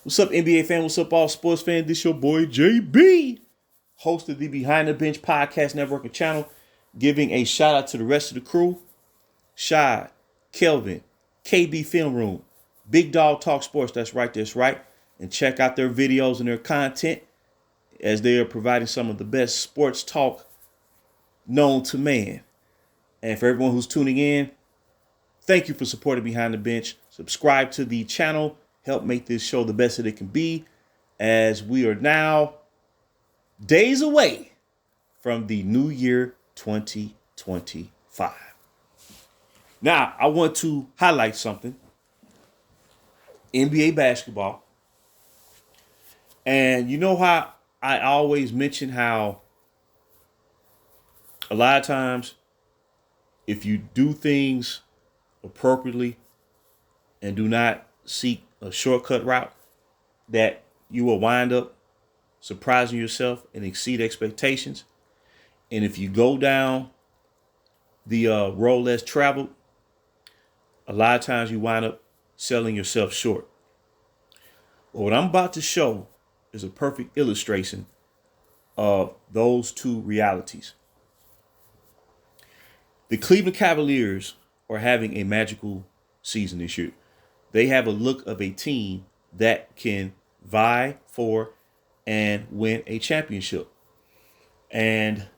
What's up, NBA fan? What's up, all sports fans? This your boy JB, host of the Behind the Bench Podcast Network and channel, giving a shout out to the rest of the crew: Shad, Kelvin, KB Film Room, Big Dog Talk Sports. That's right. And check out their videos and their content, as they are providing some of the best sports talk known to man. And for everyone who's tuning in, thank you for supporting Behind the Bench. Subscribe to the channel. Help make this show the best that it can be, as we are now days away from the new year 2025. Now, I want to highlight something. NBA basketball. And you know how I always mention how a lot of times if you do things appropriately and do not seek a shortcut route, that you will wind up surprising yourself and exceed expectations. And if you go down the road less traveled, a lot of times you wind up selling yourself short. Well, what I'm about to show is a perfect illustration of those two realities. The Cleveland Cavaliers are having a magical season this year. They have a look of a team that can vie for and win a championship. And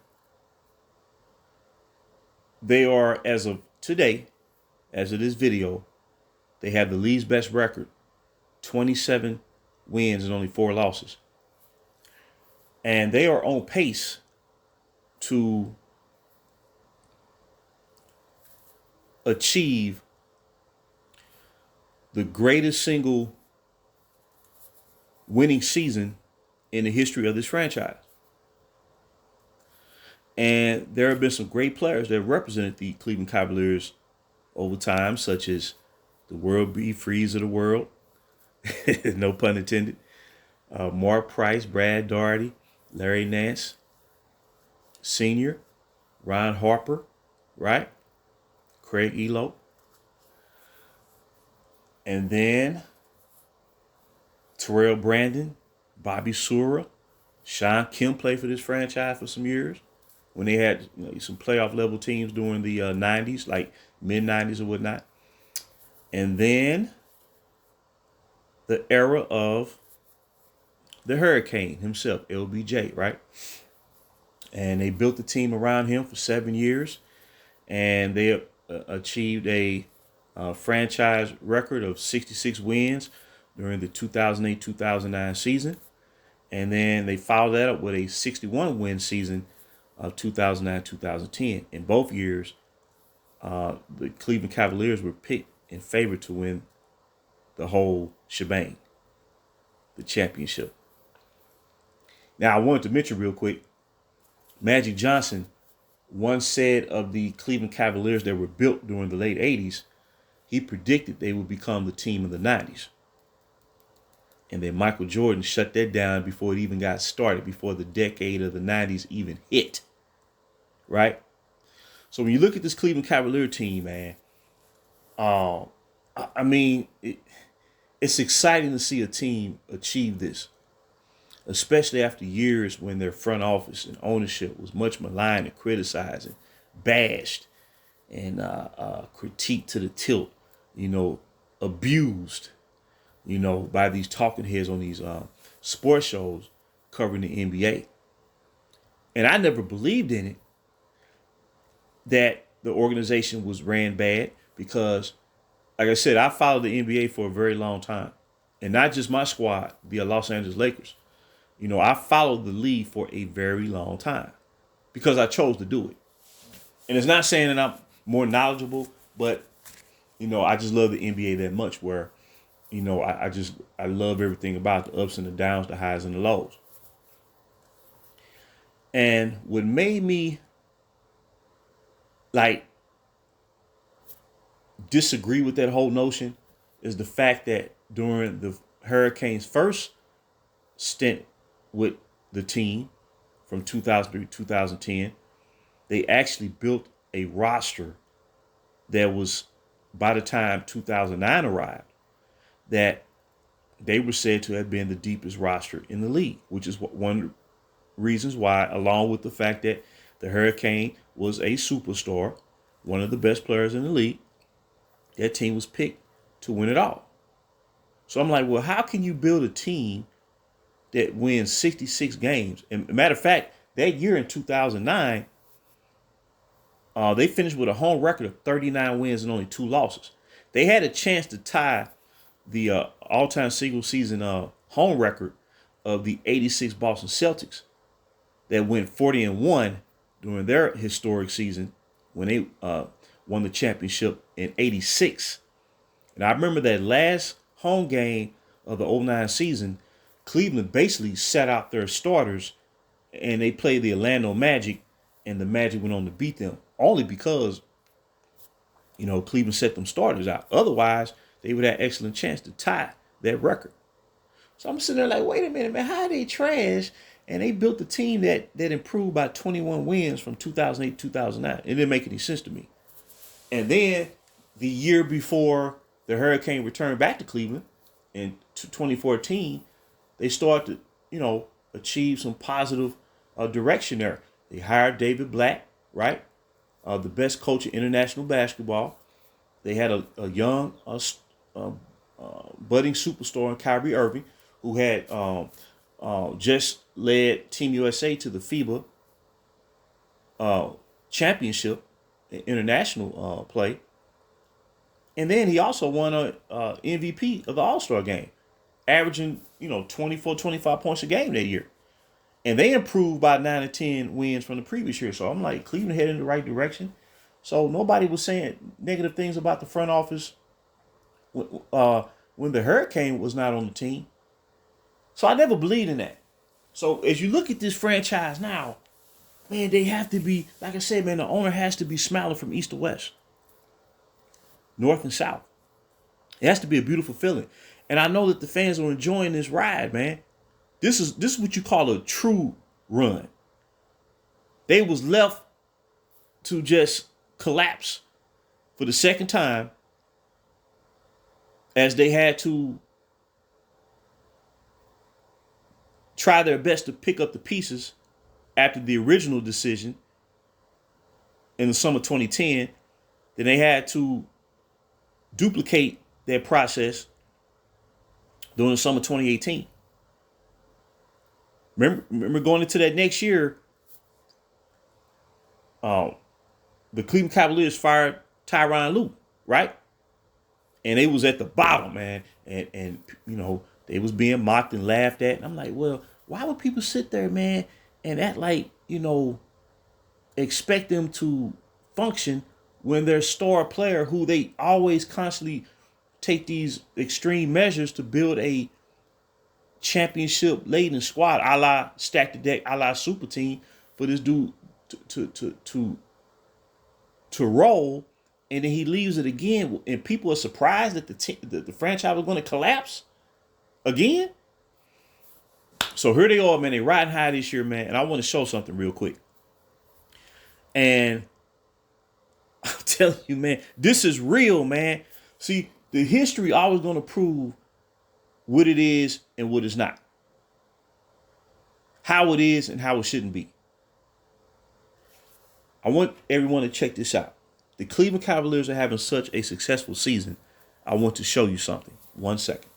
they are, as of today, as of this video, they have the league's best record, 27 wins and only 4 losses. And they are on pace to achieve the greatest single winning season in the history of this franchise. And there have been some great players that have represented the Cleveland Cavaliers over time, such as the World B. Freeze of the world, no pun intended, Mark Price, Brad Daugherty, Larry Nance Sr., Ron Harper, right? Craig Elo. And then Terrell Brandon, Bobby Sura, Sean Kemp played for this franchise for some years when they had some playoff level teams during the 90s, like mid 90s or whatnot. And then the era of the Hurricane himself, LBJ, right? And they built the team around him for 7 years, and they achieved a franchise record of 66 wins during the 2008-2009 season. And then they followed that up with a 61 win season of 2009-2010. In both years, the Cleveland Cavaliers were picked and favored to win the whole shebang, the championship. Now, I wanted to mention real quick, Magic Johnson once said of the Cleveland Cavaliers that were built during the late 80s, he predicted they would become the team of the 90s. And then Michael Jordan shut that down before it even got started, before the decade of the 90s even hit. Right? So when you look at this Cleveland Cavalier team, man, I mean, it's exciting to see a team achieve this, especially after years when their front office and ownership was much maligned and criticized and bashed and critiqued to the tilt, abused, by these talking heads on these sports shows covering the NBA. And I never believed in it that the organization was ran bad because, like I said, I followed the NBA for a very long time. And not just my squad, the Los Angeles Lakers. I followed the league for a very long time because I chose to do it. And it's not saying that I'm more knowledgeable, but, I just love the NBA that much where, I love everything about the ups and the downs, the highs and the lows. And what made me disagree with that whole notion is the fact that during the Hurricanes' first stint with the team from 2003 to 2010, they actually built a roster that was, by the time 2009 arrived, that they were said to have been the deepest roster in the league, which is one of the reasons why, along with the fact that the Hurricane was a superstar, one of the best players in the league, that team was picked to win it all. So I'm like, well, how can you build a team that wins 66 games? And matter of fact, that year in 2009, they finished with a home record of 39 wins and only 2 losses. They had a chance to tie the all-time single season home record of the '86 Boston Celtics that went 40-1 during their historic season when they won the championship in '86. And I remember that last home game of the '09 season, Cleveland basically set out their starters and they played the Orlando Magic, and the Magic went on to beat them only because, Cleveland set them starters out. Otherwise, they would have excellent chance to tie that record. So I'm sitting there like, wait a minute, man, how are they trash? And they built a team that improved by 21 wins from 2008 to 2009. It didn't make any sense to me. And then the year before the Hurricane returned back to Cleveland in 2014, they started to, achieve some positive direction there. They hired David Black, right? The best coach in international basketball. They had a young, budding superstar in Kyrie Irving, who had just led Team USA to the FIBA championship in international play. And then he also won a MVP of the All-Star game, averaging, 24, 25 points a game that year. And they improved by 9 or 10 wins from the previous year. So I'm like, Cleveland headed in the right direction. So nobody was saying negative things about the front office when the Hurricane was not on the team. So I never believed in that. So as you look at this franchise now, man, they have to be, like I said, man, the owner has to be smiling from east to west, north and south. It has to be a beautiful feeling. And I know that the fans are enjoying this ride, man. This is what you call a true run. They was left to just collapse for the second time as they had to try their best to pick up the pieces after the original decision in the summer 2010. Then they had to duplicate their process during the summer 2018. Remember going into that next year, the Cleveland Cavaliers fired Tyronn Lue, right? And they was at the bottom, man. And they was being mocked and laughed at. And I'm like, well, why would people sit there, man, and act like, expect them to function when their star player, who they always constantly take these extreme measures to build a championship laden squad, a la stack the deck, a la super team, for this dude to roll, and then he leaves it again, and people are surprised that the franchise was going to collapse again. So here they are, man. They riding high this year, man. And I want to show something real quick. And I'm telling you, man, this is real, man. See, the history always going to prove what it is and what it's not. How it is and how it shouldn't be. I want everyone to check this out. The Cleveland Cavaliers are having such a successful season. I want to show you something. 1 second.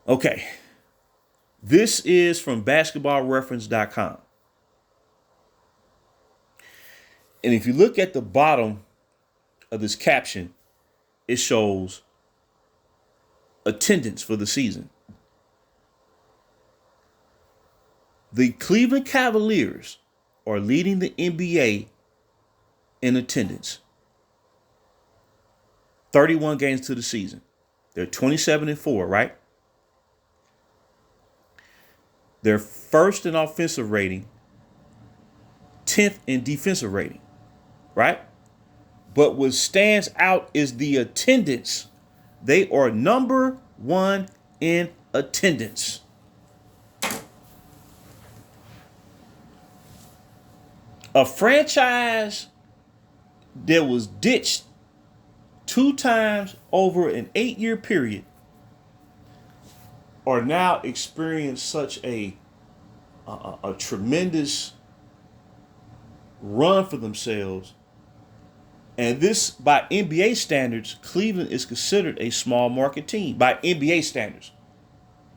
Okay. This is from basketballreference.com. And if you look at the bottom of this caption, it shows attendance for the season. The Cleveland Cavaliers are leading the NBA in attendance. 31 games to the season. They're 27-4, right? They're first in offensive rating, 10th in defensive rating, right? But what stands out is the attendance. They are number 1 in attendance. A franchise that was ditched 2 times over an 8-year period are now experiencing such a tremendous run for themselves. And this, by NBA standards, Cleveland is considered a small market team by NBA standards.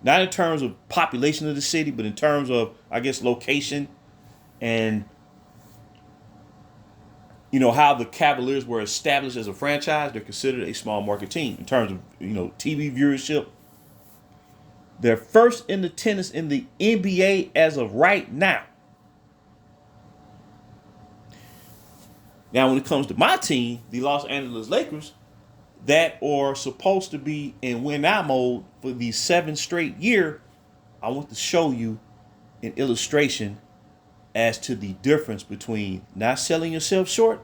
Not in terms of population of the city, but in terms of, I guess, location and, how the Cavaliers were established as a franchise. They're considered a small market team in terms of, TV viewership. They're first in attendance in the NBA as of right now. Now, when it comes to my team, the Los Angeles Lakers, that are supposed to be in win-now mode for the 7th straight year, I want to show you an illustration as to the difference between not selling yourself short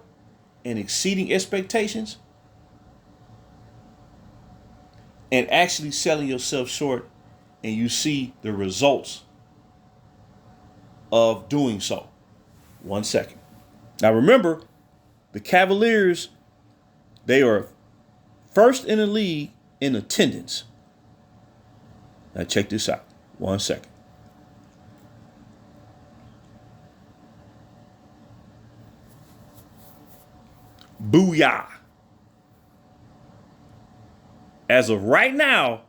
and exceeding expectations and actually selling yourself short and you see the results of doing so. 1 second. Now remember, the Cavaliers, they are first in the league in attendance. Now check this out. 1 second. Booyah. As of right now,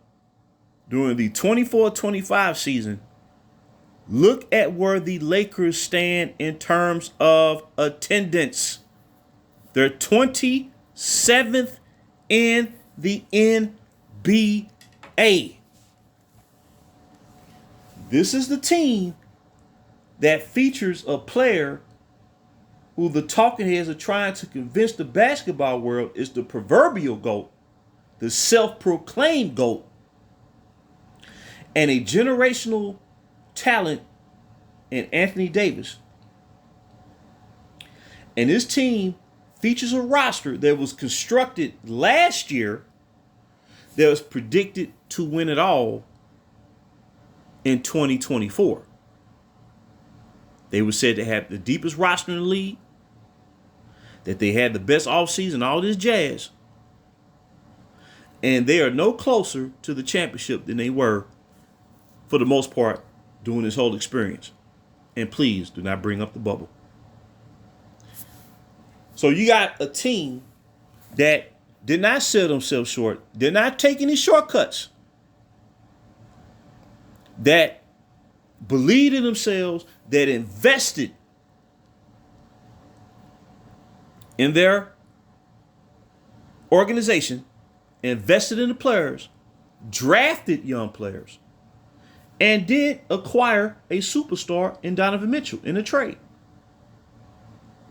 during the 24-25 season, look at where the Lakers stand in terms of attendance. They're 27th in the NBA. This is the team that features a player who the talking heads are trying to convince the basketball world is the proverbial GOAT, the self-proclaimed GOAT, and a generational talent in Anthony Davis. And this team features a roster that was constructed last year that was predicted to win it all in 2024. They were said to have the deepest roster in the league, that they had the best offseason, all this jazz. And they are no closer to the championship than they were, for the most part, during this whole experience. And please do not bring up the bubble. So you got a team that did not sell themselves short, did not take any shortcuts, that believed in themselves, that invested in their organization, invested in the players, drafted young players, and did acquire a superstar in Donovan Mitchell in a trade.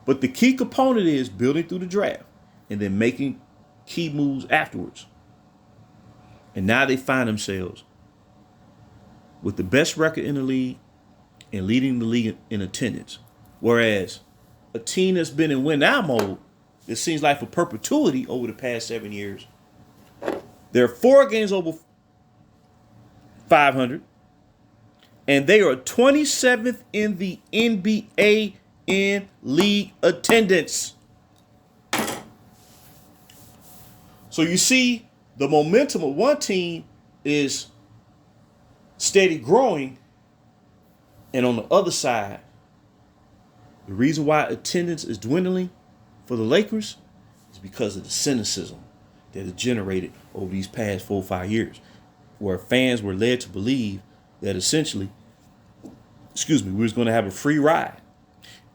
But the key component is building through the draft and then making key moves afterwards. And now they find themselves with the best record in the league and leading the league in attendance. Whereas a team that's been in win-now mode, it seems like for perpetuity over the past 7 years, they're 4 games over 500, and they are 27th in the NBA in league attendance. So you see the momentum of one team is steady growing, and on the other side, the reason why attendance is dwindling for the Lakers is because of the cynicism that is generated over these past 4 or 5 years, where fans were led to believe that essentially, we was going to have a free ride.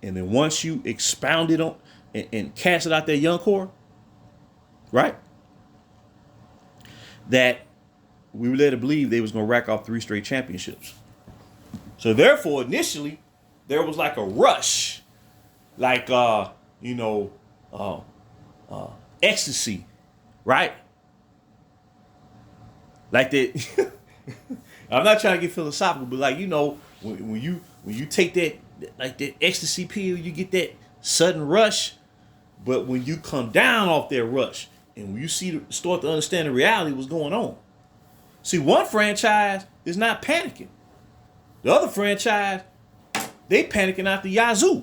And then once you expound it on and cast it out that young core, right, that we were led to believe they was going to rack off 3 straight championships. So therefore, initially, there was like a rush, like, ecstasy, right? Like that. I'm not trying to get philosophical, but like, when you take that, like that ecstasy pill, you get that sudden rush. But when you come down off that rush and when you start to understand the reality of what's going on. See, one franchise is not panicking. The other franchise, they panicking out the yazoo.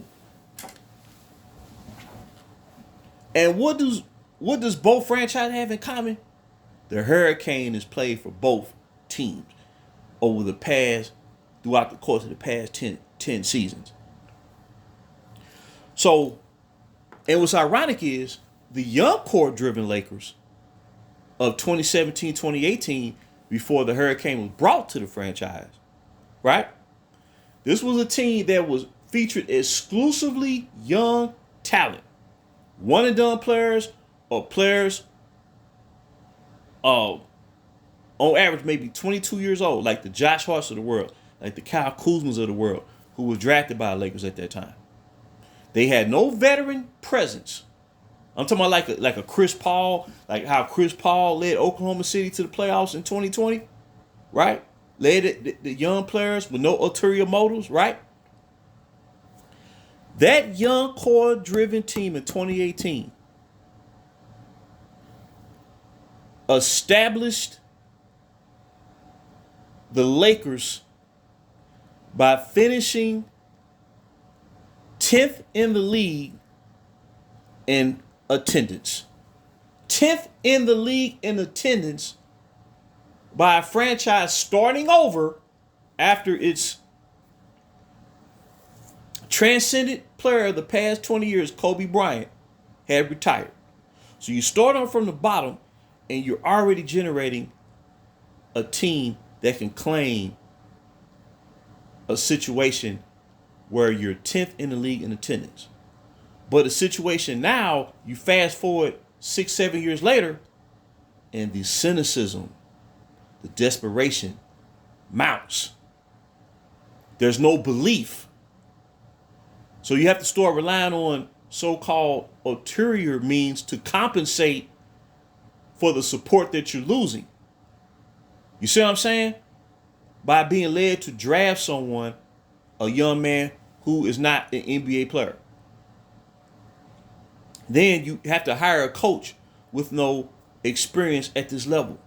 And what does both franchises have in common? The Hurricane has played for both teams throughout the course of the past 10 seasons. So, and what's ironic is the young core driven Lakers of 2017, 2018, before the Hurricane was brought to the franchise, right? This was a team that was featured exclusively young talent, one and done players, or players on average maybe 22 years old, like the Josh Harts of the world, like the Kyle Kuzmas of the world, who was drafted by the Lakers at that time. They had no veteran presence. I'm talking about like a Chris Paul, like how Chris Paul led Oklahoma City to the playoffs in 2020, right? Led the young players with no ulterior motives, right? That young core driven team in 2018 established the Lakers by finishing 10th in the league in attendance. 10th in the league in attendance by a franchise starting over after its transcendent player of the past 20 years, Kobe Bryant, had retired. So you start on from the bottom and you're already generating a team that can claim a situation where you're 10th in the league in attendance. But the situation now, you fast forward 6-7 years later, and the cynicism, the desperation mounts. There's no belief. So you have to start relying on so-called ulterior means to compensate for the support that you're losing. You see what I'm saying? By being led to draft someone, a young man who is not an NBA player. Then you have to hire a coach with no experience at this level.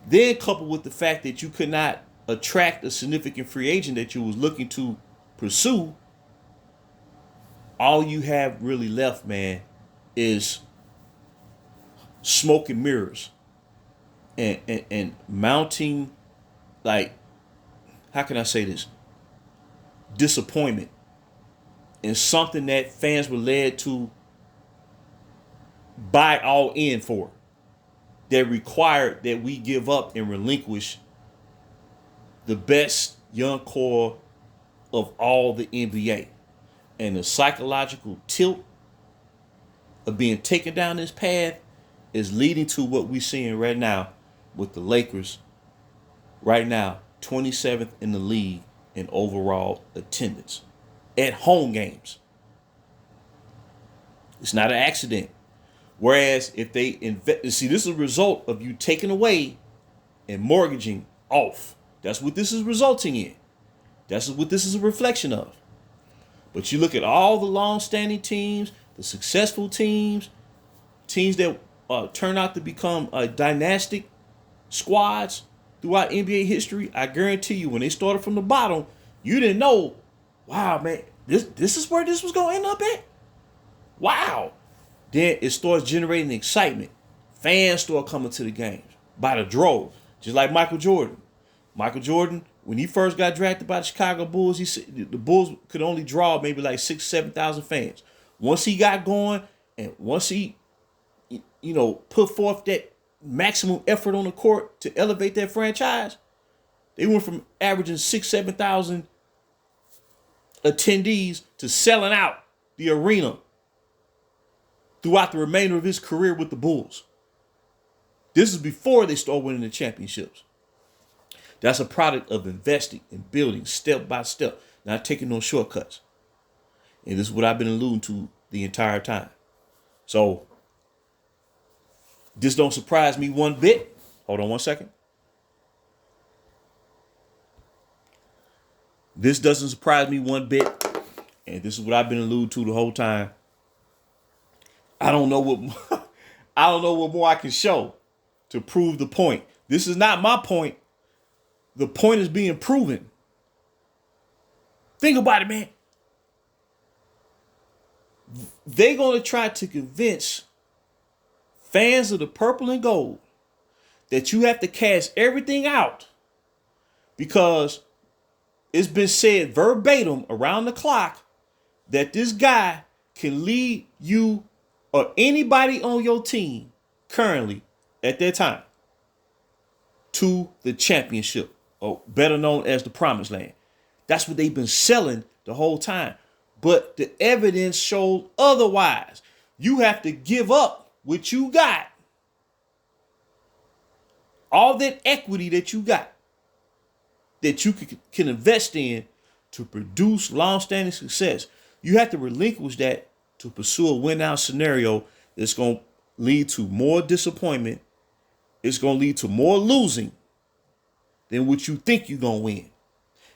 Then coupled with the fact that you could not attract a significant free agent that you was looking to pursue, all you have really left, man, is smoke and mirrors and mounting, like, how can I say this? Disappointment in something that fans were led to buy all in for, that required that we give up and relinquish the best young core of all the NBA. And the psychological tilt of being taken down this path is leading to what we're seeing right now with the Lakers. Right now, 27th in the league in overall attendance at home games. It's not an accident. Whereas if they invest, see, this is a result of you taking away and mortgaging off. That's what this is resulting in. That's what this is a reflection of. But you look at all the long-standing teams, the successful teams that turn out to become dynastic squads throughout NBA history. I guarantee you, when they started from the bottom, you didn't know, wow, man, this is where this was going to end up at? Wow. Then it starts generating excitement. Fans start coming to the games by the drove, just like Michael Jordan. Michael Jordan, when he first got drafted by the Chicago Bulls, he said the Bulls could only draw maybe like 6,000-7,000 fans. Once he got going, and once he, put forth that maximum effort on the court to elevate that franchise, they went from averaging 6,000-7,000 attendees to selling out the arena throughout the remainder of his career with the Bulls. This is before they start winning the championships. That's a product of investing and building step by step, not taking no shortcuts. And this is what I've been alluding to the entire time. So this don't surprise me one bit. Hold on one second. This doesn't surprise me one bit. And this is what I've been alluding to the whole time. I don't know what more I can show to prove the point. This is not my point. The point is being proven. Think about it, man. they're going to try to convince fans of the purple and gold that you have to cash everything out because it's been said verbatim around the clock that this guy can lead you or anybody on your team currently at that time to the championship, or better known as the promised land. That's what they've been selling the whole time. But the evidence showed otherwise. You have to give up what you got. All that equity that you got that you can invest in to produce long-standing success. You have to relinquish that to pursue a win-out scenario that's going to lead to more disappointment. It's going to lead to more losing than what you think you're going to win.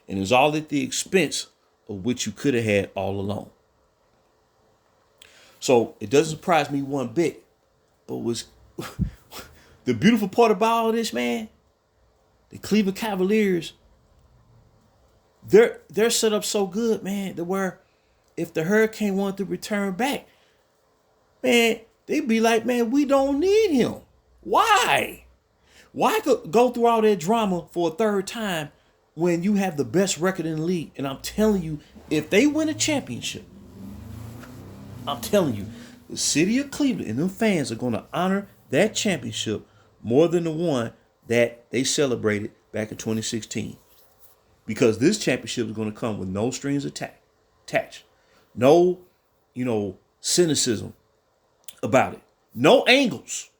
And it's all at the expense of what you could have had all along. So it doesn't surprise me one bit. But what's the beautiful part about all this, man, the Cleveland Cavaliers, they're set up so good, man, to where if the Hurricane wanted to return back, man, they'd be like, man, we don't need him. Why? Why go through all that drama for a third time when you have the best record in the league? And I'm telling you, if they win a championship, I'm telling you, the city of Cleveland and them fans are going to honor that championship more than the one that they celebrated back in 2016. Because this championship is going to come with no strings attached. No, cynicism about it. No angles.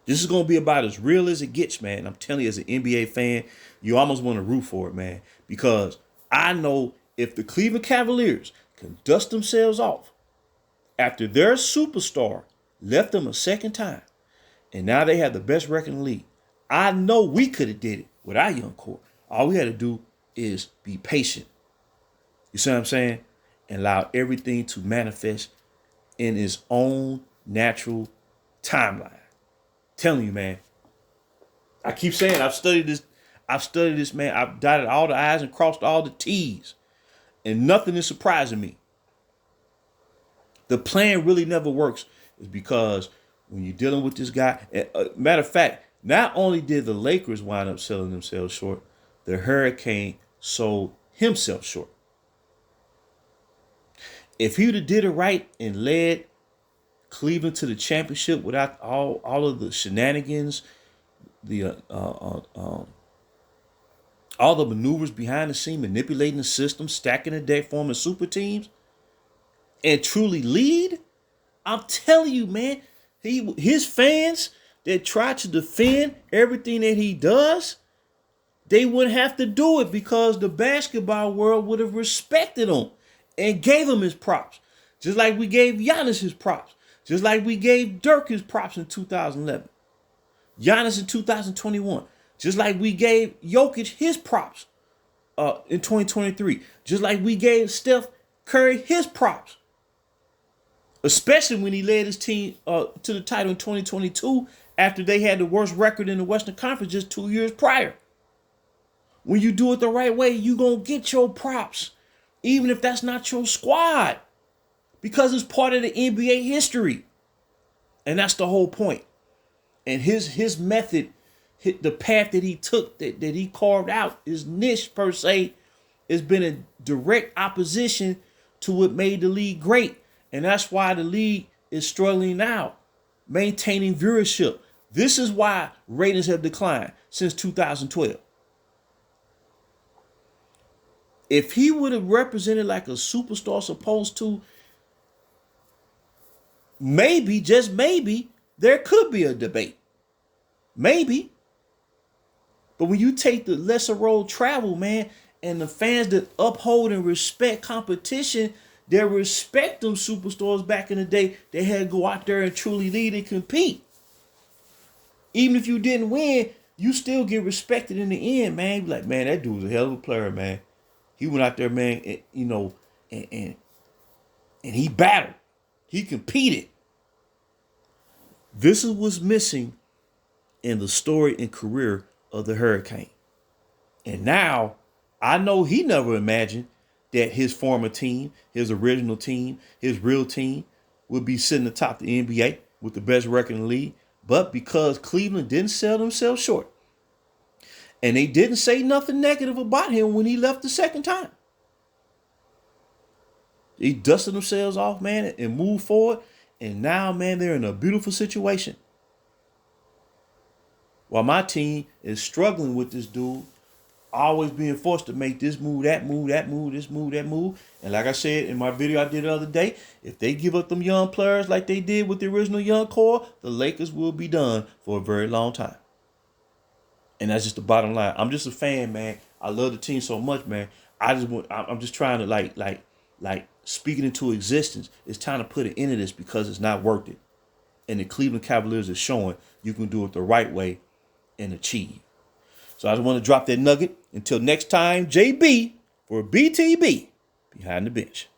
This is going to be about as real as it gets, man. I'm telling you, as an NBA fan, you almost want to root for it, man. Because I know if the Cleveland Cavaliers can dust themselves off after their superstar left them a second time, and now they have the best record in the league, I know we could have did it with our young core. All we had to do is be patient. You see what I'm saying? And allow everything to manifest in its own natural timeline. Telling you, man. I keep saying I've studied this, man. I've dotted all the I's and crossed all the T's. And nothing is surprising me. The plan really never works is because when you're dealing with this guy, matter of fact, not only did the Lakers wind up selling themselves short, the Hurricane sold himself short. If he would have did it right and led Cleveland to the championship without all of the shenanigans, all the maneuvers behind the scene, manipulating the system, stacking the deck, forming super teams, and truly lead, I'm telling you, man, his fans that try to defend everything that he does, they wouldn't have to do it because the basketball world would have respected him and gave him his props. Just like we gave Giannis his props. Just like we gave Dirk his props in 2011. Giannis in 2021. Just like we gave Jokic his props in 2023. Just like we gave Steph Curry his props. Especially when he led his team to the title in 2022 after they had the worst record in the Western Conference just 2 years prior. When you do it the right way, you're going to get your props. Even if that's not your squad. Because it's part of the NBA history. And that's the whole point. And his method, the path that he took, that he carved out, his niche per se, has been a direct opposition to what made the league great. And that's why the league is struggling now, maintaining viewership. This is why ratings have declined since 2012. If he would have represented like a superstar supposed to, maybe, just maybe, there could be a debate. Maybe. But when you take the lesser road travel, man, and the fans that uphold and respect competition, they respect them superstars back in the day. They had to go out there and truly lead and compete. Even if you didn't win, you still get respected in the end, man. Be like, man, that dude was a hell of a player, man. He went out there, man, and he battled. He competed. This is what's missing in the story and career of the Hurricane. And now, I know he never imagined that his former team, his original team, his real team would be sitting atop the NBA with the best record in the league. But because Cleveland didn't sell themselves short, and they didn't say nothing negative about him when he left the second time, they dusted themselves off, man, and moved forward. And now, man, they're in a beautiful situation. While my team is struggling with this dude, always being forced to make this move, that move, that move, this move, that move. And like I said in my video I did the other day, if they give up them young players like they did with the original young core, the Lakers will be done for a very long time. And that's just the bottom line. I'm just a fan, man. I love the team so much, man. I'm just trying to like speaking into existence. It's time to put an end to this because it's not worth it. And the Cleveland Cavaliers are showing you can do it the right way and achieve. So I just want to drop that nugget. Until next time, JB for BTB Behind the Bench.